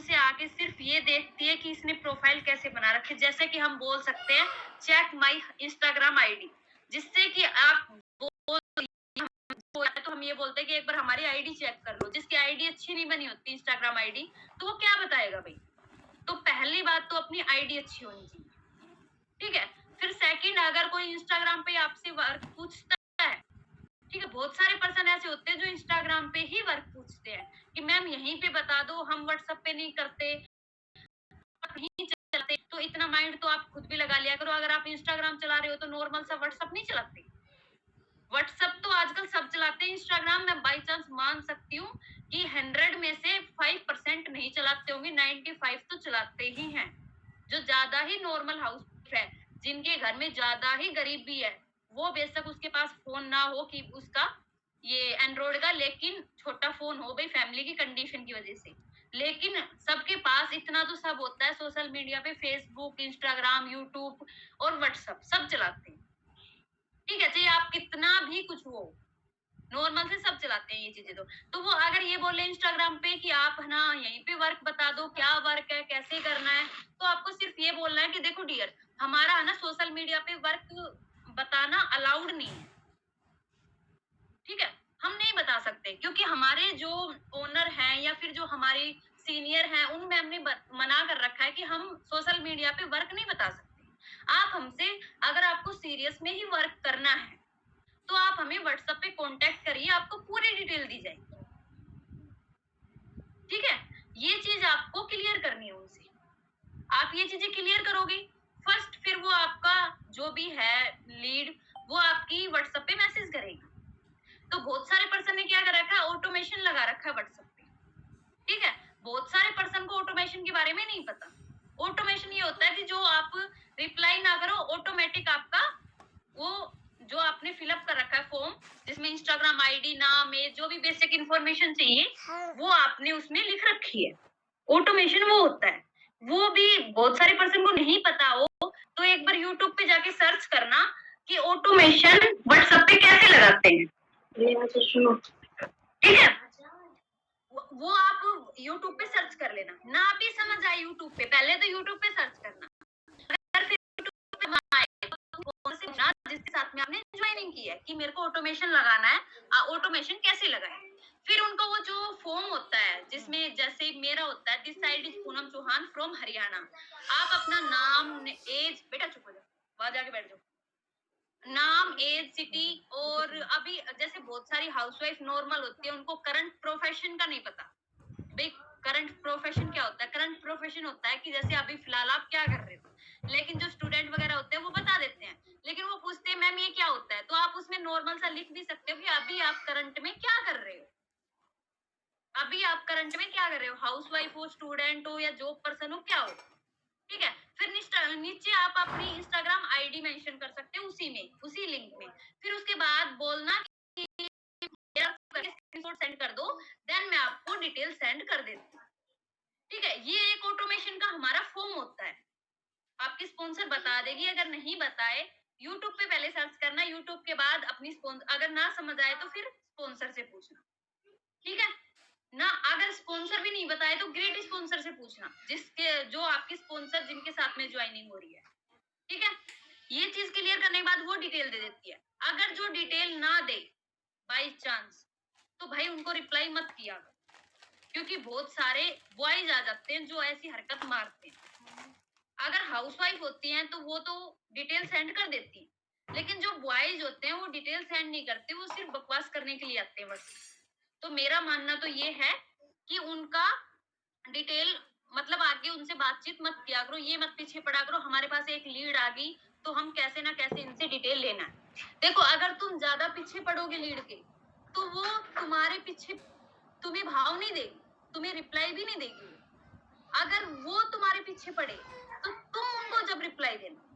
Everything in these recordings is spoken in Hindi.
हमसे आके सिर्फ ये देखती है कि इसने प्रोफाइल कैसे बना रखी है। जैसे कि हम बोल सकते हैं चेक माय इंस्टाग्राम आईडी, जिससे कि आप बोल तो हम ये बोलते हैं कि एक बार हमारी आईडी चेक कर लो। जिसकी आईडी अच्छी नहीं बनी होती इंस्टाग्राम आईडी, तो वो क्या बताएगा भाई? तो पहली बात तो अपनी आईडी अच्छी होनी चाहिए, ठीक है। फिर सेकंड, अगर कोई इंस्टाग्राम पे आपसे वर्क पूछता है, ठीक है, बहुत सारे पर्सन ऐसे होते हैं जो इंस्टाग्राम पे ही वर्क पूछते हैं कि मैम यहीं पे बता दो, हम व्हाट्सएप पे नहीं करते, नहीं चलाते। तो इतना माइंड तो आप खुद भी लगा लिया करो। अगर आप इंस्टाग्राम चला रहे हो तो नॉर्मल सा व्हाट्सएप नहीं चलाते? व्हाट्सएप तो आजकल सब चलाते हैं। इंस्टाग्राम मैं बाई चांस मान सकती हूँ कि 100 में से 5% नहीं चलाते होंगे, 95 तो चलाते ही हैं। जो ज्यादा ही नॉर्मल हाउस है, जिनके घर में ज्यादा ही गरीबी है, वो बेशक उसके पास फोन ना हो कि उसका ये एंड्रॉइड का, लेकिन छोटा फोन हो भाई फैमिली की कंडीशन की वजह से, लेकिन सबके पास इतना तो सब होता है। सोशल मीडिया पे फेसबुक, इंस्टाग्राम, यूट्यूब और व्हाट्सएप सब चलाते हैं, ठीक है। चाहे आप कितना भी कुछ हो, नॉर्मल से सब चलाते हैं ये चीजें। तो वो अगर ये बोले इंस्टाग्राम पे कि आप ना यहीं पे वर्क बता दो, क्या वर्क है, कैसे करना है, तो आपको सिर्फ ये बोलना है कि देखो डियर, हमारा है ना सोशल मीडिया पे वर्क बताना अलाउड नहीं है, ठीक है। हम नहीं बता सकते क्योंकि हमारे जो ओनर हैं या फिर जो हमारे सीनियर हैं, उन मैम ने मना कर रखा है कि हम सोशल मीडिया पे वर्क नहीं बता सकते। आप हमसे, अगर आपको सीरियस में ही वर्क करना है तो आप हमें व्हाट्सएप पे कांटेक्ट करिए, आपको पूरी डिटेल दी जाएगी, ठीक है। ये चीज आपको क्लियर करनी है उनसे। आप ये चीजें क्लियर करोगे फर्स्ट, फिर वो आपका जो भी है लीड, वो आपकी व्हाट्सएप पे मैसेज करेगा। तो बहुत सारे पर्सन ने क्या कर रखा है, ऑटोमेशन लगा रखा है व्हाट्सएप पे, ठीक है। बहुत सारे पर्सन को ऑटोमेशन के बारे में नहीं पता। ऑटोमेशन ये होता है कि जो आप रिप्लाई ना करो, ऑटोमेटिक आपका वो जो आपने फिलअप कर रखा है फॉर्म, जिसमें इंस्टाग्राम आईडी, नाम, एज, जो भी बेसिक इंफॉर्मेशन चाहिए, वो आपने उसमें लिख रखी है। ऑटोमेशन वो होता है। वो भी बहुत सारे पर्सन को नहीं पता हो, तो एक बार यूट्यूब पे जाके सर्च करना कि ऑटोमेशन व्हाट्सएप पे कैसे लगाते हैं, ठीक है। वो आप यूट्यूब पे सर्च कर लेना, ना भी समझ आए यूट्यूब पे, पहले तो यूट्यूब पे सर्च करना। अगर फिर यूट्यूब पे आए तो ना जिसके साथ में आपने ज्वाइनिंग की है कि मेरे को ऑटोमेशन लगाना है, ऑटोमेशन कैसे लगाए। फिर उनका वो जो फॉर्म होता है, जिसमें जैसे मेरा होता है, this side is Poonam Chauhan from Haryana. आप अपना नाम, एज, बेटा चुप हो जाओ, वहां जाके बैठ जाओ, नाम, एज, सिटी, और अभी जैसे बहुत सारी हाउसवाइफ नॉर्मल होती है, उनको करंट प्रोफेशन का नहीं पता। भाई करंट प्रोफेशन क्या होता है? करंट प्रोफेशन होता है कि जैसे अभी फिलहाल आप क्या कर रहे हो, लेकिन जो स्टूडेंट वगैरह होते हैं वो बता देते हैं, लेकिन वो पूछते हैं मैम ये क्या होता है, तो आप उसमें नॉर्मल सा लिख भी सकते हो कि अभी आप करंट में क्या कर रहे हो, अभी आप करंट में क्या कर रहे हो, हाउसवाइफ हो, स्टूडेंट हो, या जॉब पर्सन हो, क्या हो, ठीक है। फिर नीचे आप अपनी इंस्टाग्राम आईडी मेंशन कर सकते हो उसी में, उसी लिंक में। फिर उसके बाद बोलना कि स्क्रीनशॉट सेंड कर दो, देन मैं आपको डिटेल सेंड कर देती हूँ, ठीक है। ये एक ऑटोमेशन का हमारा फॉर्म होता है। आपकी स्पॉन्सर बता देगी, अगर नहीं बताए यूट्यूब पे पहले सर्च करना, यूट्यूब के बाद अपनी स्पॉन्सर, अगर ना समझ आए तो फिर स्पॉन्सर से पूछना, ठीक है ना। अगर स्पॉन्सर भी नहीं बताए तो ग्रेट स्पॉन्सर से पूछना, जिसके जो आपकी स्पॉन्सर जिनके साथ में ज्वाइनिंग हो रही है, ठीक है। ये चीज क्लियर करने के बाद वो डिटेल दे देती है। अगर जो डिटेल ना दे बाई चांस, तो भाई उनको रिप्लाई मत किया, क्योंकि बहुत सारे बॉयज आ जाते हैं जो ऐसी हरकत मारते हैं। अगर हाउसवाइफ होती हैं तो वो तो डिटेल सेंड कर देती हैं, लेकिन जो बॉयज होते हैं वो डिटेल सेंड नहीं करते, वो सिर्फ बकवास करने के लिए आते हैं बस। तो मेरा मानना तो ये है कि उनका डिटेल, मतलब आगे उनसे बातचीत मत किया करो, ये मत पीछे पड़ा करो हमारे पास एक लीड आ गई तो हम कैसे ना कैसे इनसे डिटेल लेना है। देखो अगर तुम ज्यादा पीछे पड़ोगे लीड के, तो वो तुम्हारे पीछे तुम्हें भाव नहीं देगी, तुम्हें रिप्लाई भी नहीं देगी। अगर वो तुम्हारे पीछे पड़े तो तुम उनको जब रिप्लाई देना।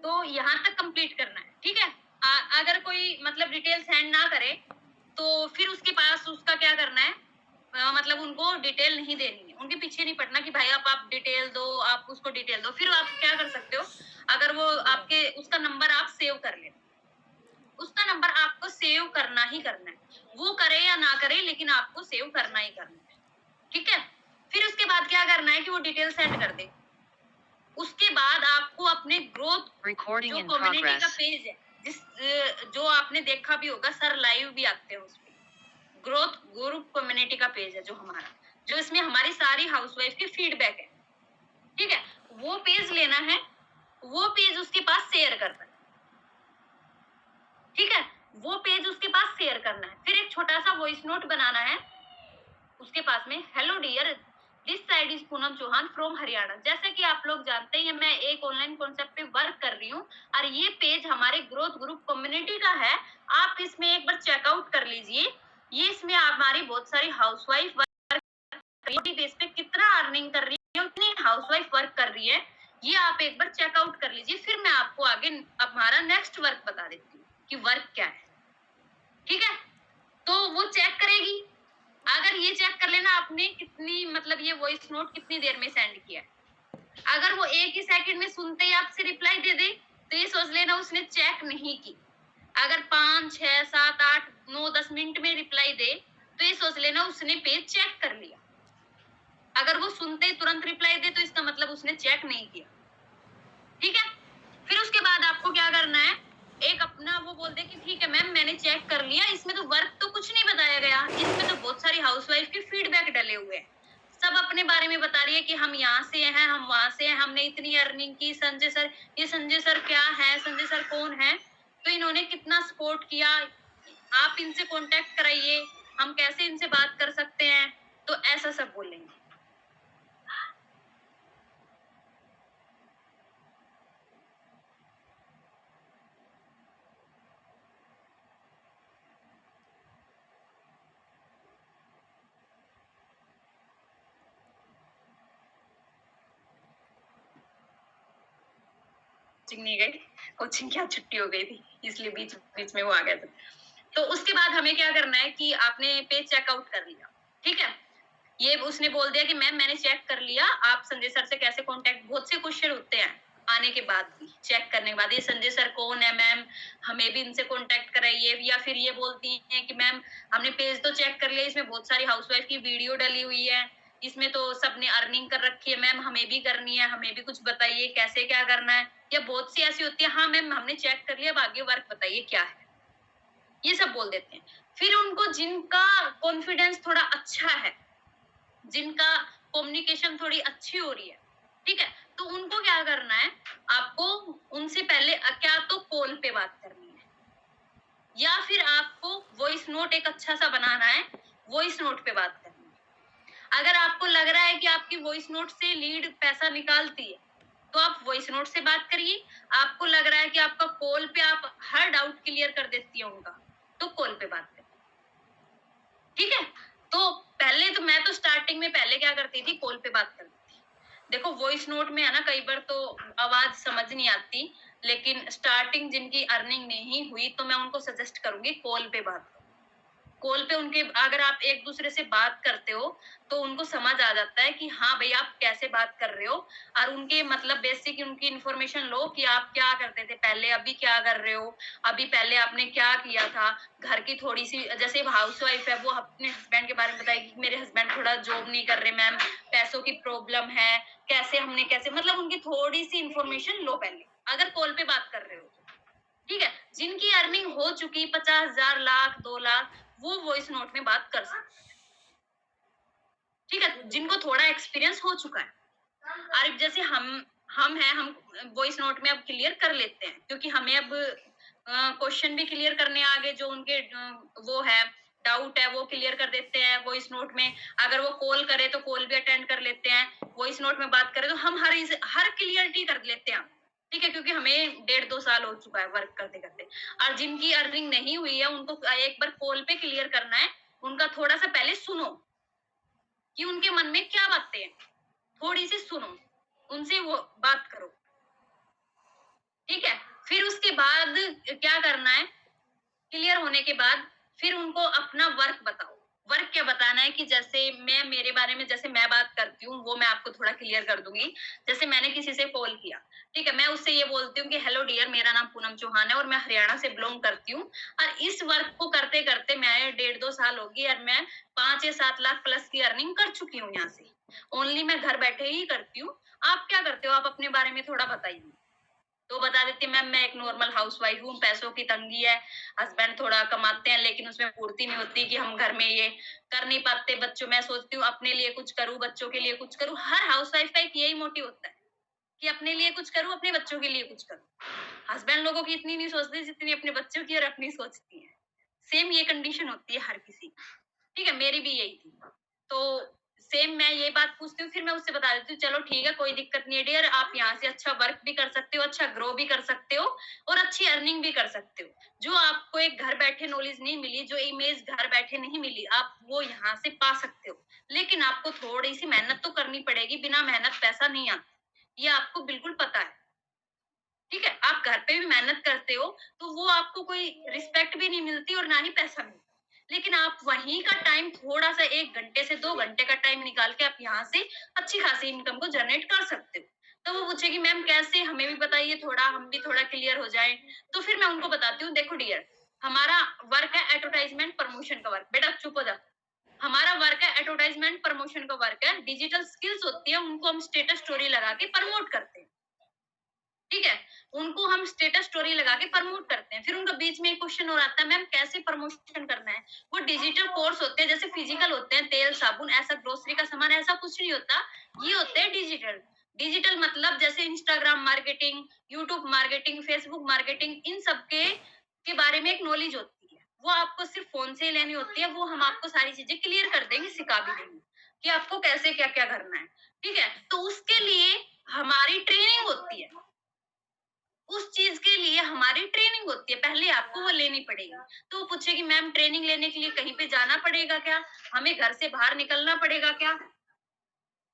तो यहाँ तक कंप्लीट करना है, ठीक है। अगर कोई मतलब डिटेल सेंड ना करे तो फिर उसके पास उसका क्या करना है, मतलब उनको डिटेल नहीं देनी है, उनके पीछे नहीं पड़ना कि भाई आप डिटेल दो, आप उसको डिटेल दो। फिर आप क्या कर सकते हो, अगर वो आपके उसका नंबर आप सेव कर लेना, उसका नंबर आपको सेव करना ही करना है, वो करे या ना करे लेकिन आपको सेव करना ही करना है, ठीक है। फिर उसके बाद क्या करना है कि वो डिटेल सेंड कर दे। उसके बाद आपको अपने ग्रोथ जो कम्युनिटी का पेज है, जो आपने देखा भी होगा, सर लाइव भी आते हैं उस पे, ग्रोथ ग्रुप कम्युनिटी का पेज है जो हमारा, जो इसमें हमारी सारी हाउसवाइफ की फीडबैक है, ठीक है। वो पेज लेना है, वो पेज उसके पास शेयर करना है, ठीक है। वो पेज उसके पास शेयर करना है। फिर एक छोटा सा वॉइस नोट बनाना है उसके पास में, hello dear, this side is Poonam Chauhan from Haryana. जैसे कि आप लोग जानते हैं मैं एक ऑनलाइन कॉन्सेप्ट पे वर्क कर रही हूँ और ये पेज हमारे ग्रोथ ग्रुप कम्युनिटी का है। आप इसमें एक बार चेकआउट कर लीजिए। ये इसमें हमारी बहुत सारी हाउसवाइफ बेस पे कितना अर्निंग कर रही है, उतनी हाउसवाइफ वर्क कर रही है, ये आप एक बार चेकआउट कर लीजिए। फिर मैं आपको आगे हमारा नेक्स्ट वर्क बता देती हूँ कि वर्क क्या है, ठीक है। तो वो चेक करेगी। अगर ये चेक कर लेना आपने कितनी मतलब ये वॉइस नोट कितनी देर में सेंड किया है, अगर वो एक ही सेकंड में सुनते ही आपसे रिप्लाई दे दे तो ये सोच लेना उसने चेक नहीं की। अगर 5, 6, 7, 8, 9, 10 मिनट में रिप्लाई दे तो ये सोच लेना उसने पेज चेक कर लिया। अगर वो सुनते ही तुरंत रिप्लाई दे तो इसका मतलब उसने चेक नहीं किया, ठीक है। फिर उसके बाद आपको क्या करना है, एक अपना वो बोल दे कि ठीक है मैम मैंने चेक कर लिया, इसमें तो वर्क तो कुछ नहीं बताया गया, इसमें तो बहुत सारी हाउसवाइफ के फीडबैक डले हुए हैं, सब अपने बारे में बता रही है कि हम यहाँ से हैं, हम वहां से हैं, हमने इतनी अर्निंग की, संजय सर, ये संजय सर क्या है, संजय सर कौन है, तो इन्होंने कितना सपोर्ट किया, आप इनसे कांटेक्ट कराइए, हम कैसे इनसे बात कर सकते हैं, तो ऐसा सब बोलेंगे। कोचिंग नहीं गई, कोचिंग क्या छुट्टी हो गई थी इसलिए बीच बीच में वो आ गया था। तो उसके बाद हमें क्या करना है कि आपने पेज चेकआउट कर लिया, ठीक है। ये उसने बोल दिया कि मैम मैंने चेक कर लिया, आप संजय सर से कैसे कांटेक्ट, बहुत से क्वेश्चन होते हैं आने के बाद भी, चेक करने के बाद, ये संजय सर कौन है मैम, हमें भी इनसे कांटेक्ट कराइए, या फिर ये बोलती हैं कि मैम हमने पेज तो चेक कर लिया, इसमें बहुत सारी हाउसवाइफ की वीडियो डली हुई है, इसमें तो सबने अर्निंग कर रखी है, मैम हमें भी करनी है, हमें भी कुछ बताइए कैसे क्या करना है। या बहुत सी ऐसी होती है, हाँ मैम हमने चेक कर लिया, अब आगे वर्क बताइए क्या है, ये सब बोल देते हैं। फिर उनको जिनका कॉन्फिडेंस थोड़ा अच्छा है, जिनका कम्युनिकेशन थोड़ी अच्छी हो रही है, ठीक है, तो उनको क्या करना है, आपको उनसे पहले क्या तो कॉल पे बात करनी है, या फिर आपको वॉइस नोट एक अच्छा सा बनाना है, वॉइस नोट पे बात करनी है। अगर आपको लग रहा है कि आपकी वॉइस नोट से लीड पैसा निकालती है तो आप वॉइस नोट से बात करिए। आपको लग रहा है कि आपका कॉल पे आप हर डाउट क्लियर कर देती है उनका, तो कॉल पे बात करिए, ठीक है। तो पहले तो मैं तो स्टार्टिंग में पहले क्या करती थी, कॉल पे बात करती थी। देखो वॉइस नोट में है ना कई बार तो आवाज समझ नहीं आती, लेकिन स्टार्टिंग जिनकी अर्निंग नहीं हुई तो मैं उनको सजेस्ट करूंगी कॉल पे बात करो। कॉल पे उनके अगर आप एक दूसरे से बात करते हो तो उनको समझ आ जाता है कि हाँ भाई आप कैसे बात कर रहे हो, और उनके मतलब बेसिक उनकी इंफॉर्मेशन लो कि आप क्या करते थे पहले, अभी क्या कर रहे हो, अभी पहले आपने क्या किया था, घर की थोड़ी सी, जैसे हाउस वाइफ है वो अपने हस्बैंड के बारे में बताएगी कि मेरे हस्बैंड थोड़ा जॉब नहीं कर रहे मैम, पैसों की प्रॉब्लम है, कैसे हमने कैसे, मतलब उनकी थोड़ी सी इंफॉर्मेशन लो पहले, अगर कॉल पे बात कर रहे हो, ठीक है। जिनकी अर्निंग हो चुकी 50,000, लाख, 2 लाख, वो वॉइस नोट में बात कर सकते हैं, ठीक है, जिनको थोड़ा एक्सपीरियंस हो चुका है। और जैसे हम हैं, हम वॉइस नोट में अब क्लियर कर लेते हैं क्योंकि हमें अब क्वेश्चन भी क्लियर करने आगे, जो उनके वो है डाउट है वो क्लियर कर देते हैं वॉइस नोट में। अगर वो कॉल करे तो कॉल भी अटेंड कर लेते हैं, वॉइस नोट में बात करें तो हम हर क्लियरिटी कर लेते हैं, ठीक है, क्योंकि हमें 1.5-2 साल हो चुका है वर्क करते करते। और जिनकी अर्निंग नहीं हुई है उनको एक बार कॉल पे क्लियर करना है, उनका थोड़ा सा पहले सुनो कि उनके मन में क्या बातें हैं, थोड़ी सी सुनो, उनसे वो बात करो, ठीक बाद क्या करना है, क्लियर होने के बाद फिर उनको अपना वर्क बताओ। वर्क क्या बताना है कि जैसे मैं मेरे बारे में जैसे मैं बात करती हूँ, वो मैं आपको थोड़ा क्लियर कर दूंगी। जैसे मैंने किसी से कॉल किया, ठीक है, मैं उससे ये बोलती हूँ कि हेलो डियर, मेरा नाम पूनम चौहान है और मैं हरियाणा से बिलोंग करती हूँ, और इस वर्क को करते करते मैं 1.5-2 साल होगी और मैं 5 या 7 लाख प्लस की अर्निंग कर चुकी हूँ यहाँ से। ओनली मैं घर बैठे ही करती हूँ। आप क्या करते हो? आप अपने बारे में थोड़ा बताइए। तो बता देती मैम, मैं एक नॉर्मल हाउसवाइफ हूँ, पैसों की तंगी है, हस्बैंड थोड़ा कमाते हैं लेकिन उसमें पूर्ति नहीं होती कि हम घर में ये कर नहीं पाते। बच्चों, मैं सोचती हूँ अपने लिए कुछ करूँ, बच्चों के लिए कुछ करूँ। हर हाउसवाइफ का एक यही मोटिव होता है कि अपने लिए कुछ करूँ, अपने बच्चों के लिए कुछ करूँ। हस्बैंड लोगों की इतनी नहीं सोचते जितनी अपने बच्चों की और अपनी सोचती है। सेम ये कंडीशन होती है हर किसी की। ठीक है, मेरी भी यही थी। तो सेम मैं ये बात पूछती हूँ, फिर मैं उससे बता देती हूँ चलो ठीक है, कोई दिक्कत नहीं है डियर, आप यहाँ से अच्छा वर्क भी कर सकते हो, अच्छा ग्रो भी कर सकते हो और अच्छी अर्निंग भी कर सकते हो। जो आपको एक घर बैठे नॉलेज नहीं मिली, जो इमेज घर बैठे नहीं मिली, आप वो यहाँ से पा सकते हो। लेकिन आपको थोड़ी सी मेहनत तो करनी पड़ेगी, बिना मेहनत पैसा नहीं आता, ये आपको बिल्कुल पता है। ठीक है, आप घर पे भी मेहनत करते हो तो वो आपको कोई रिस्पेक्ट भी नहीं मिलती और ना ही पैसा मिलता। लेकिन आप वहीं का टाइम थोड़ा सा 1 घंटे से 2 घंटे का टाइम निकाल के आप यहाँ से अच्छी खासी इनकम को जनरेट कर सकते हो। तो वो पूछेगी मैम कैसे, हमें भी बताइए थोड़ा, हम भी थोड़ा क्लियर हो जाए। तो फिर मैं उनको बताती हूँ, देखो डियर, हमारा वर्क है एडवर्टाइजमेंट प्रमोशन का वर्क। बेटा चुप हो जा। हमारा वर्क है एडवर्टाइजमेंट प्रमोशन का वर्क है। डिजिटल स्किल्स होती है, उनको हम स्टेटस स्टोरी लगा के प्रमोट करते हैं। ठीक है, उनको हम स्टेटस स्टोरी लगा के प्रमोट करते हैं। फिर उनका बीच में एक क्वेश्चन और आता है मैम कैसे प्रमोशन करना है? वो डिजिटल कोर्स होते हैं, जैसे फिजिकल होते हैं तेल साबुन, ऐसा ग्रोसरी का सामान ऐसा कुछ नहीं होता। ये होते हैं डिजिटल। डिजिटल मतलब जैसे Instagram marketing, YouTube marketing, Facebook marketing, इन सब के बारे में एक नॉलेज होती है। वो आपको सिर्फ फोन से ही लेनी होती है। वो हम आपको सारी चीजें क्लियर कर देंगे, सिखा भी देंगे कि आपको कैसे क्या क्या करना है। ठीक है, तो उसके लिए हमारी ट्रेनिंग होती है। उस चीज के लिए हमारी ट्रेनिंग होती है, पहले आपको वो लेनी पड़ेगी। तो वो पूछेगी मैम ट्रेनिंग लेने के लिए कहीं पे जाना पड़ेगा क्या? हमें घर से बाहर निकलना पड़ेगा क्या?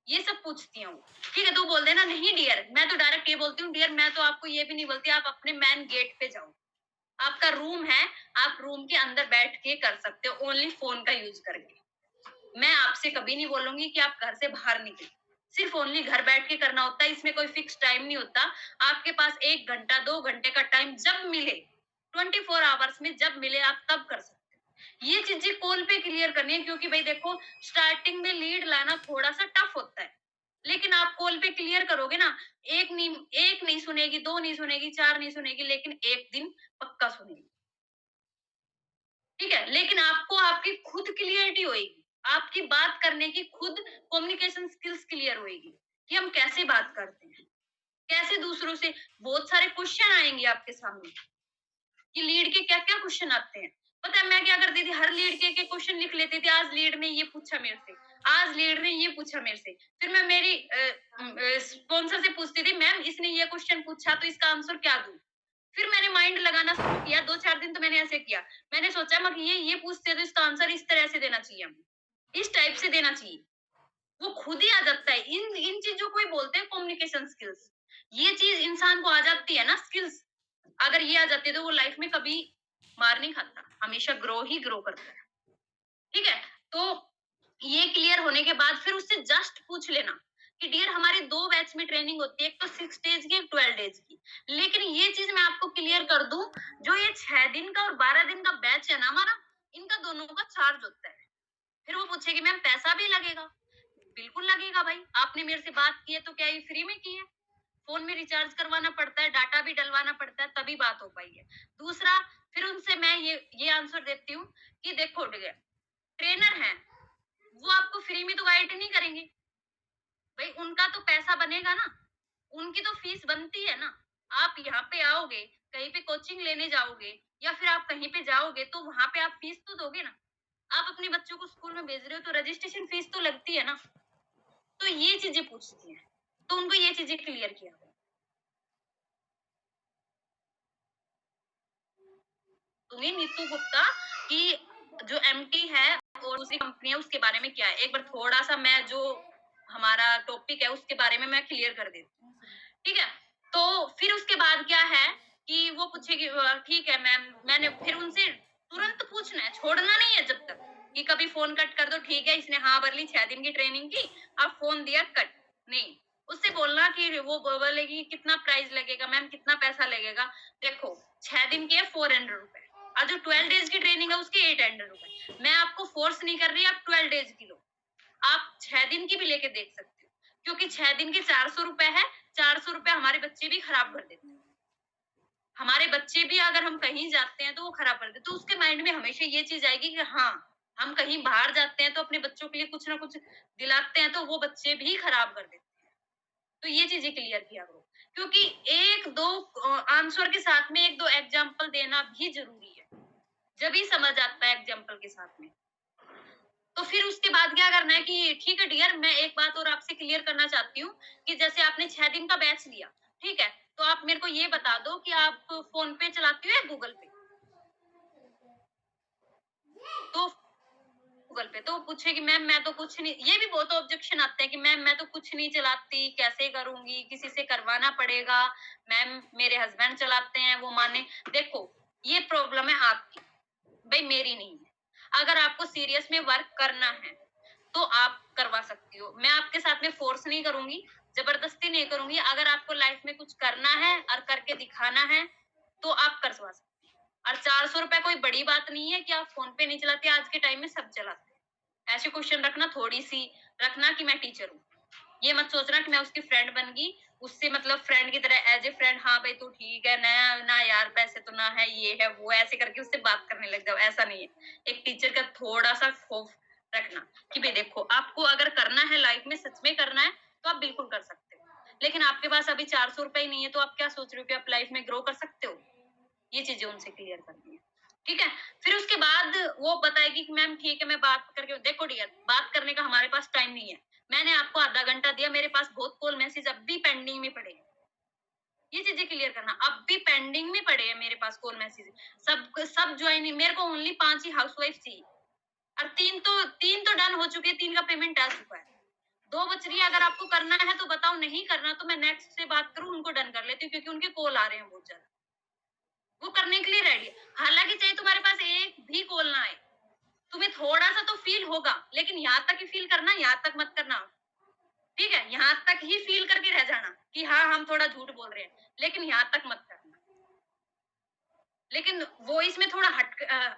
ये सब पूछती हैं वो। ठीक है, तो बोल देना नहीं डियर, मैं तो डायरेक्ट ये बोलती हूँ डियर, मैं तो आपको ये भी नहीं बोलती, आप अपने मेन गेट पे जाओ। आपका रूम है, आप रूम के अंदर बैठ के कर सकते हो, ओनली फोन का यूज करके। मैं आपसे कभी नहीं बोलूंगी कि आप घर से बाहर निकले। सिर्फ ओनली घर बैठ के करना होता है, इसमें कोई फिक्स टाइम नहीं होता। आपके पास 1 घंटा 2 घंटे का टाइम जब मिले, 24 आवर्स में जब मिले आप तब कर सकते हो। ये चीजें कॉल पे क्लियर करनी है, क्योंकि भाई देखो स्टार्टिंग में लीड लाना थोड़ा सा टफ होता है। लेकिन आप कॉल पे क्लियर करोगे ना, एक नहीं सुनेगी, 2 नहीं सुनेगी, 4 नहीं सुनेगी, लेकिन एक दिन पक्का सुनेगी। ठीक है, लेकिन आपको आपकी खुद क्लियरिटी होएगी, आपकी बात करने की खुद कम्युनिकेशन स्किल्स क्लियर होएगी कि हम कैसे बात करते हैं, कैसे दूसरों से। बहुत सारे क्वेश्चन आएंगे आपके सामने कि लीड के क्या क्या क्वेश्चन आते हैं। पता है मैं क्या करती थी? हर लीड के क्वेश्चन लिख लेती थी। आज लीड ने ये पूछा मेरे से, आज लीड ने ये पूछा मेरे से। फिर मैं मेरी स्पॉन्सर से पूछती थी, मैम इसने ये क्वेश्चन पूछा तो इसका आंसर क्या दूं? फिर मैंने माइंड लगाना शुरू किया, 2-4 दिन तो मैंने ऐसे किया। मैंने सोचा मैं कि ये पूछते हैं तो इसका आंसर इस तरह से देना चाहिए हमें, इस टाइप से देना चाहिए। वो खुद ही आ जाता है। इन इन चीजों को ही बोलते हैं कम्युनिकेशन स्किल्स। ये चीज इंसान को आ जाती है ना स्किल्स, अगर ये आ जाती है तो वो लाइफ में कभी मार नहीं खाता, हमेशा ग्रो ही ग्रो करता है। ठीक है, तो ये क्लियर होने के बाद फिर उससे जस्ट पूछ लेना कि डियर हमारी 2 बैच में ट्रेनिंग होती है, एक तो 6 डेज की, एक 12 डेज की। लेकिन ये चीज मैं आपको क्लियर कर दूं, जो ये 6 दिन का और 12 दिन का बैच है ना हमारा, इनका दोनों का चार्ज होता है। फिर वो पूछेगी मैम पैसा भी लगेगा? बिल्कुल लगेगा भाई, आपने मेरे से बात की है तो क्या ये फ्री में की है? फोन में रिचार्ज करवाना पड़ता है, डाटा भी डलवाना पड़ता है, तभी बात हो पाई है। दूसरा, फिर उनसे मैं ये आंसर देती हूँ कि देखो ट्रेनर है, वो आपको फ्री में तो गाइड नहीं करेंगे भाई, उनका तो पैसा बनेगा ना, उनकी तो फीस बनती है ना। आप यहाँ पे आओगे, कहीं पे कोचिंग लेने जाओगे या फिर आप कहीं पे जाओगे तो वहां पे आप फीस तो दोगे ना। आप अपने बच्चों को स्कूल में भेज रहे हो तो रजिस्ट्रेशन फीस तो लगती है ना। तो ये चीजें पूछती हैं, तो उनको ये चीजें क्लियर किया। तुम्हें नीतू गुप्ता की जो एमटी है और दूसरी कंपनी है उसके बारे में क्या है, एक बार थोड़ा सा मैं जो हमारा टॉपिक है उसके बारे में मैं क्लियर कर देती हूँ। ठीक है, तो फिर उसके बाद क्या है कि वो पूछेगी ठीक है मैम, मैंने फिर उनसे तुरंत पूछना है, छोड़ना नहीं है जब तक कि कभी फ़ोन कट कर दो, ठीक है इसने हाँ भर ली 6 दिन की ट्रेनिंग की, अब फ़ोन दिया कट, नहीं। उससे बोलना कि वो बोलेगी कितना प्राइस लगेगा मैम, कितना पैसा लगेगा? देखो 6 दिन की है ₹400 और जो 12 डेज़ की ट्रेनिंग है उसके ₹800। मैं आपको फ़ोर्स नहीं कर रही आप 12 डेज़ की लो। आप 6 दिन की भी लेके देख सकते हो, क्योंकि 6 दिन के ₹400 है, ₹400 हमारे बच्चे भी खराब कर देते हैं। हमारे बच्चे भी अगर हम कहीं जाते हैं तो वो खराब कर देते हैं, तो उसके माइंड में हमेशा ये चीज़ आएगी कि हाँ, हम कहीं बाहर जाते हैं तो अपने बच्चों के लिए कुछ ना कुछ दिलाते हैं, तो वो बच्चे भी खराब कर देते हैं। तो ये चीज़ें क्लियर किया करो, क्योंकि 1-2 आंसर के साथ में 1-2 एग्ज़ाम्पल देना भी ज़रूरी है, जब ही समझ आता है एग्ज़ाम्पल के साथ में। तो फिर उसके बाद क्या करना है कि ठीक है डियर, मैं एक बात और आपसे क्लियर करना चाहती हूँ कि जैसे आपने 6 दिन का बैच लिया, ठीक है? तो आप मेरे को ये बता दो कि आप फ़ोन पे चलाती हो या गूगल पे? तो गूगल पे तो वो पूछेगी मैम मैं तो कुछ नहीं, ये भी बहुत ऑब्जेक्शन आते हैं कि मैम मैं तो कुछ नहीं चलाती, कैसे करूँगी? किसी से करवाना पड़ेगा, मैम मेरे हस्बैंड चलाते हैं, वो माने देखो, ये प्रॉब्लम है आपकी, भई मेरी नहीं है। अगर आपको सीरियस में वर्क करना है तो आप करवा सकती हो। मैं आपके साथ में फ़ोर्स नहीं करूँगी, ज़बरदस्ती नहीं करूँगी। अगर आपको लाइफ़ में कुछ करना है और करके दिखाना है, तो आप करवा सकती हैं। और ₹400 कोई बड़ी बात नहीं है कि आप फ़ोन पे नहीं चलाती, आज के टाइम में सब चलाते हैं। ऐसे क्वेश्चन रखना थोड़ी-सी रखना कि मैं टीचर हूँ। ये मत सोचना कि मैं उसकी फ्रेंड बन गई, उससे मतलब फ्रेंड की तरह एज़ ए फ्रेंड हाँ भाई तू ठीक है, ना ना यार पैसे तो ना है, ये है, वो है, ऐसे करके उससे बात करने लग जाओ, ऐसा नहीं है। एक टीचर का थोड़ा-सा खौफ रखना कि भई देखो, आपको अगर करना है लाइफ़ में सच में करना है, तो आप बिल्कुल कर सकते हो। लेकिन आपके पास अभी ₹400 ही नहीं है, तो आप क्या सोच रहे हो कि आप लाइफ़ में ग्रो कर सकते हो? ये चीज़ें उनसे क्लियर करनी है। ठीक है? फिर उसके बाद वो बताएगी कि मैम ठीक है मैं बात करके देखो डियर, बात करने का हमारे पास टाइम नहीं है। मैंने आपको आधा घंटा दिया, मेरे पास बहुत कॉल मैसेज अब भी पेंडिंग में पड़े हैं। ये चीज़ें क्लियर करना, अब भी पेंडिंग में पड़े हैं मेरे पास कॉल मैसेज। सब ज्वाइनिंग मेरे को ओनली 5 ही हाउसवाइफ चाहिए और 3 तो डन हो चुके हैं, 3 का पेमेंट आ चुका है। 2 बच रही है, अगर आपको करना है तो बताओ, नहीं करना तो मैं नेक्स्ट से बात करूँ, उनको डन कर लेती हूँ क्योंकि उनके कॉल आ रहे हैं बहुत ज़्यादा। वो करने के लिए रेडी है। हालाँकि चाहे तुम्हारे पास एक भी कॉल ना आए, तुम्हें थोड़ा-सा तो फ़ील होगा, लेकिन यहाँ तक ही फ़ील करना, यहाँ तक मत करना। ठीक है? यहाँ तक ही फ़ील करके रह जाना कि हाँ, हम थोड़ा झूठ बोल रहे हैं, लेकिन यहाँ तक मत करना। लेकिन वॉइस में थोड़ा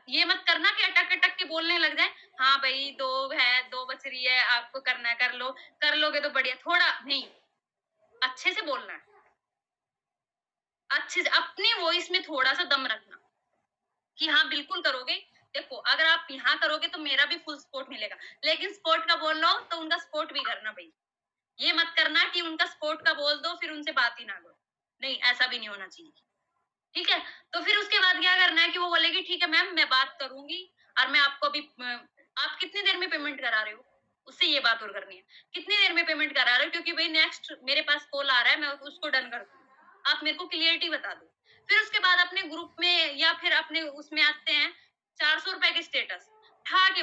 ये मत करना कि अटक-अटक के बोलने लग जाएँ, हाँ भई 2 है, 2 बच रही है, आपको करना है कर लो, कर लोगे तो बढ़िया, थोड़ा नहीं, अच्छे से बोलना है। अच्छे से अपनी वॉइस में थोड़ा-सा दम रखना कि हाँ, बिल्कुल करोगे। देखो, अगर आप यहाँ करोगे तो मेरा भी फुल सपोर्ट मिलेगा, लेकिन सपोर्ट का बोल रहा हूँ तो उनका सपोर्ट भी करना भई। ये मत करना कि उनका सपोर्ट का बोल दो फिर उनसे बात ही ना करो। नहीं, ऐसा भी नहीं होना चाहिए। ठीक है? तो फिर उसके बाद क्या करना है कि वो बोलेगी ठीक है मैम मैं बात करूँगी और मैं आपको अभी आप कितनी देर में पेमेंट करा रहे हो? उससे ये बात और करनी है। कितनी देर में पेमेंट करा रहे हो? क्योंकि भई नेक्स्ट मेरे पास कॉल आ रहा है, मैं उसको डन कर दूँ। आप मेरे को क्लियरिटी बता दो। फिर उसके बाद अपने ग्रुप में या फिर अपने उसमें आते हैं ₹400 के स्टेटस,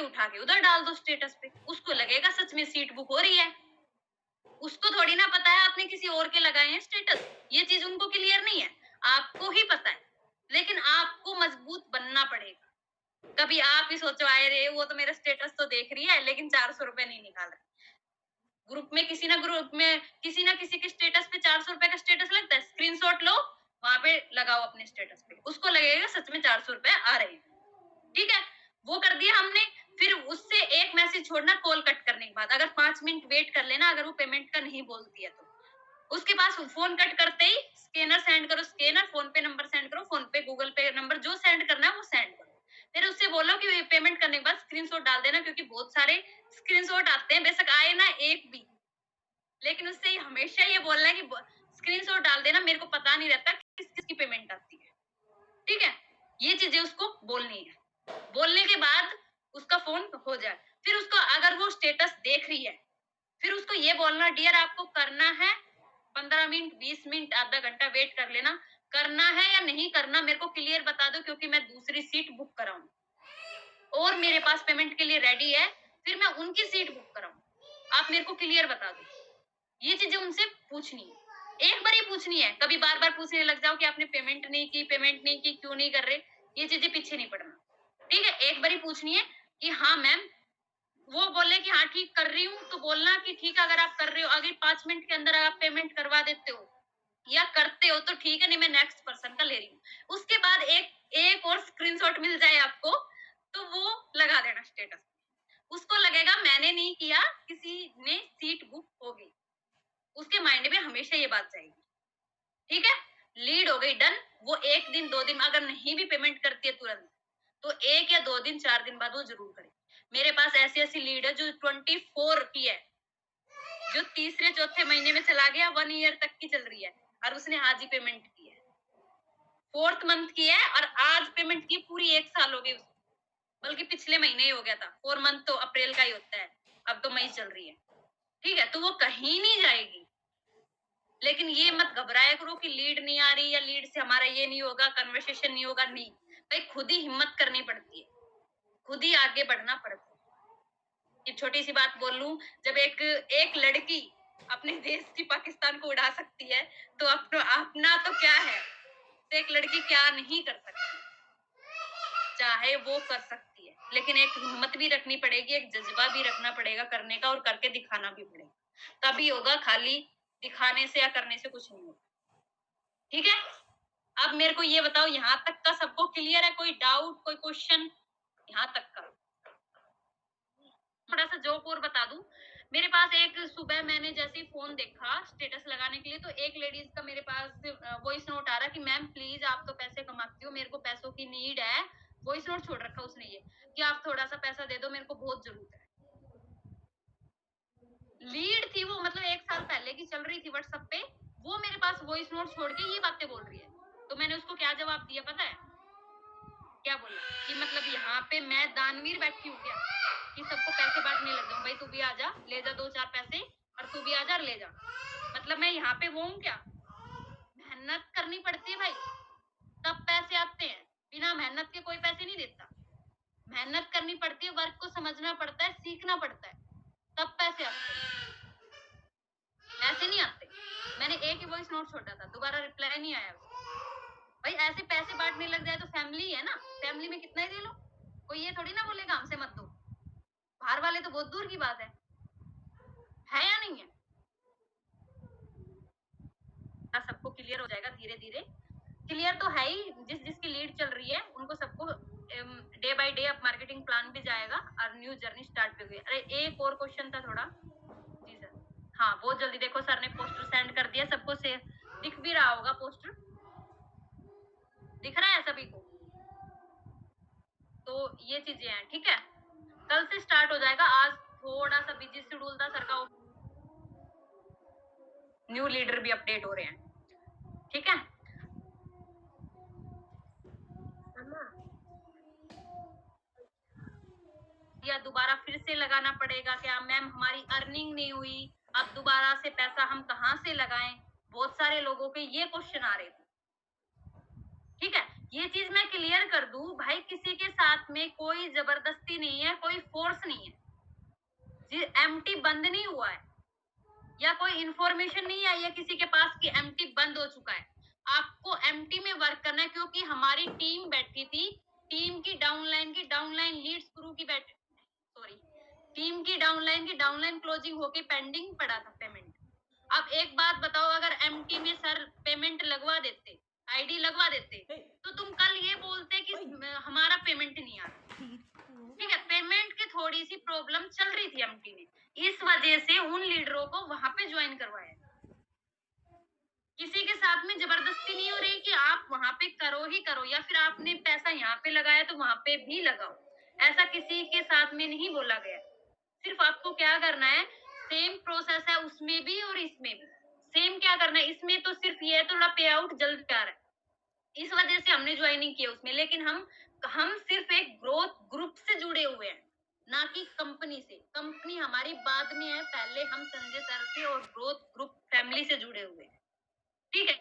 उठा के उधर डाल दो स्टेटस पे। उसको लगेगा सच में सीट बुक हो रही है। उसको थोड़ी ना पता है आपने किसी और के लगाए हैं स्टेटस। ये चीज़ उनको क्लियर नहीं है। आपको ही पता है। लेकिन आपको मजबूत बनना पड़ेगा। कभी आप ही सोचो आए रे वो तो मेरा स्टेटस तो देख रही है लेकिन ₹400 नहीं निकाल रही। ग्रुप में किसी ना किसी के स्टेटस पे ₹400 का स्टेटस लगता है। स्क्रीनशॉट लो, वहाँ पे लगाओ अपने स्टेटस पे। उसको लगेगा सच में ₹400 आ रहे हैं। ठीक है? वो कर दिया हमने, फिर उससे एक मैसेज छोड़ना कॉल कट करने के बाद। अगर 5 मिनट वेट कर लेना अगर वो पेमेंट का नहीं बोलती है तो। उसके पास फ़ोन कट करते ही स्कैनर सेंड करो स्कैनर, फ़ोन पे नंबर सेंड करो फ़ोन पे, गूगल पे नंबर जो सेंड करना है वो सेंड करो। फिर उससे बोलो कि पेमेंट करने के बाद स्क्रीनशॉट डाल देना क्योंकि बहुत सारे स्क्रीनशॉट आते हैं, बेशक आए ना एक भी, लेकिन उससे हमेशा ये बोलना है कि ब स्क्रीनशॉट डाल देना, मेरे को पता नहीं रहता किस-किस की पेमेंट आती है। ठीक है? ये चीज़ें उसको बोलनी है। बोलने के बाद उसका फ़ोन हो जाए। फिर उसको अगर वो स्टेटस देख रही है, फिर उसको ये बोलना डियर आपको करना है 15 मिनट, 20 मिनट, आधा घंटा वेट कर लेना। करना है या नहीं करना मेरे को क्लियर बता दो क्योंकि मैं दूसरी सीट बुक कराऊँ और मेरे पास पेमेंट के लिए रेडी है, फिर मैं उनकी सीट बुक कराऊँ। आप मेरे को क्लियर बता दो। ये चीज़ें उनसे पूछनी है। एक बार ही पूछनी है, कभी बार बार पूछने लग जाओ कि आपने पेमेंट नहीं की, क्यों नहीं कर रहे, ये चीजें पीछे नहीं पड़ना। ठीक है, एक बार ही पूछनी है कि हाँ मैम, वो बोले कि हाँ ठीक कर रही हूँ, तो बोलना कि ठीक है, अगर आप कर रहे हो, अगर 5 मिनट के अंदर आप पेमेंट करवा देते हो या करते हो तो ठीक है, नहीं मैं नेक्स्ट पर्सन का ले रही हूँ। उसके बाद एक एक और स्क्रीनशॉट मिल जाए आपको, तो वो लगा देना स्टेटस। उसको लगेगा मैंने नहीं किया, किसी ने सीट बुक हो गई, उसके माइंड में हमेशा ये बात जाएगी। ठीक है, लीड हो गई डन। वो 1 दिन 2 दिन अगर नहीं भी पेमेंट करती है तुरंत, तो 1 या 2 दिन 4 दिन बाद वो जरूर करे। मेरे पास ऐसी ऐसी लीड है जो 24 की है, जो तीसरे चौथे महीने में चला गया, 1 ईयर तक की चल रही है, और उसने आज ही पेमेंट की है, 4th मंथ की है, और आज पेमेंट की, पूरी 1 साल हो गई उसको, बल्कि पिछले महीने ही हो गया था। 4 मंथ तो अप्रैल का ही होता है, अब तो मई चल रही है। ठीक है, तो वो कहीं नहीं जाएगी। लेकिन ये मत घबराया करो कि लीड नहीं आ रही, या लीड से हमारा ये नहीं होगा, कन्वर्सेशन नहीं होगा, नहीं भाई, खुद ही हिम्मत करनी पड़ती है, खुद ही आगे बढ़ना पड़ता है। एक छोटी सी बात बोल लूं, जब एक एक लड़की अपने देश की पाकिस्तान को उड़ा सकती है, तो अपना तो क्या है, तो एक लड़की क्या नहीं कर सकती, चाहे वो कर सकती है, लेकिन एक हिम्मत भी रखनी पड़ेगी, एक जज्बा भी रखना पड़ेगा करने का, और करके दिखाना भी पड़ेगा, तभी होगा। खाली दिखाने से या करने से कुछ नहीं होगा। ठीक है, अब मेरे को ये बताओ, यहाँ तक का सबको क्लियर है? कोई डाउट, कोई क्वेश्चन यहाँ तक का? थोड़ा सा जोक और बता दूं, मेरे पास एक सुबह मैंने जैसे ही फोन देखा स्टेटस लगाने के लिए, तो एक लेडीज का मेरे पास वॉइस नोट आ रहा कि मैम प्लीज, आप तो पैसे कमाती हो, मेरे को पैसों की नीड है। वॉइस नोट छोड़ रखा उसने ये कि आप थोड़ा सा पैसा दे दो, मेरे को बहुत जरूरत है। लीड थी वो, मतलब 1 साल पहले की चल रही थी व्हाट्सएप पे, वो मेरे पास वॉइस नोट छोड़ के ये बातें बोल रही है। तो मैंने उसको क्या जवाब दिया पता है? क्या बोला कि मतलब यहाँ पे मैं दानवीर बैठी हूँ क्या, कि सबको पैसे बांटने लग जाऊं, भाई तू भी आजा ले जा 2-4 पैसे, और तू भी आजा ले जा, मतलब मैं यहाँ पे वो हूँ क्या? मेहनत करनी पड़ती है भाई, तब पैसे आते हैं, बिना मेहनत के कोई पैसे नहीं देता। मेहनत करनी पड़ती है, वर्क को समझना पड़ता है, सीखना पड़ता है, तब पैसे आते हैं, ऐसे नहीं आते। मैंने एक ही वॉइस नोट छोड़ा था, दोबारा रिप्लाई नहीं आया उसका। भाई ऐसे पैसे बांटने लग जाए तो फैमिली है ना, फैमिली में कितना ही दे लो, कोई ये थोड़ी ना बोलेगा हमसे मत दो। बाहर वाले तो बहुत दूर की बात है या नहीं है? सबको क्लियर हो जाएगा धीरे धीरे, क्लियर तो है ही, जिस जिसकी लीड चल रही है उनको सबको डे बाय डे अब मार्केटिंग प्लान भी जाएगा, और न्यू जर्नी स्टार्ट भी हुई। अरे एक और क्वेश्चन था थोड़ा जी सर। हाँ बहुत जल्दी, देखो सर ने पोस्टर सेंड कर दिया सबको, से दिख भी रहा होगा पोस्टर, दिख रहा है सभी को? तो ये चीजें हैं। ठीक है, कल से स्टार्ट हो जाएगा, आज थोड़ा सा बिजी शेड्यूल था सर का, न्यू लीडर भी अपडेट हो रहे हैं। ठीक है, या दोबारा फिर से लगाना पड़ेगा क्या मैम, हमारी अर्निंग नहीं हुई, अब दोबारा से पैसा हम कहाँ से लगाएं? बहुत सारे लोगों के ये क्वेश्चन आ रहे थे। ठीक है, ये चीज मैं क्लियर कर दूं भाई, किसी के साथ में कोई जबरदस्ती नहीं है, कोई फोर्स नहीं है, एमटी बंद नहीं हुआ है, या कोई इंफॉर्मेशन नहीं आई है किसी के पास कि एमटी बंद हो चुका है। आपको एमटी में वर्क करना है, क्योंकि हमारी टीम बैठी थी, टीम की डाउनलाइन लीड्स क्रू की बैठी, सॉरी, टीम की डाउनलाइन क्लोजिंग होके पेंडिंग पड़ा था पेमेंट। अब एक बात बताओ, अगर एमटी में सर पेमेंट लगवा देते, आईडी लगवा देते, तो तुम कल ये बोलते कि हमारा पेमेंट नहीं आ रहा। ठीक है, पेमेंट की थोड़ी सी प्रॉब्लम चल रही थी एमटी में, इस वजह से उन लीडरों को वहां पे ज्वाइन करवाया। किसी के साथ में जबरदस्ती नहीं हो रही कि आप वहां पे करो ही करो, या फिर आपने पैसा यहाँ पे लगाया तो वहां पे भी लगाओ, ऐसा किसी के साथ में नहीं बोला गया। सिर्फ आपको क्या करना है, सेम प्रोसेस है उसमें भी और इसमें भी सेम। क्या करना है, इसमें तो सिर्फ ये है थोड़ा पे आउट जल्द आ रहा है, इस वजह से हमने ज्वाइनिंग की उसमें, लेकिन हम सिर्फ एक ग्रोथ ग्रुप से जुड़े हुए हैं, ना कि कंपनी से। कंपनी हमारी बाद में है, पहले हम संजय सर से और ग्रोथ ग्रुप फैमिली से जुड़े हुए हैं। ठीक है,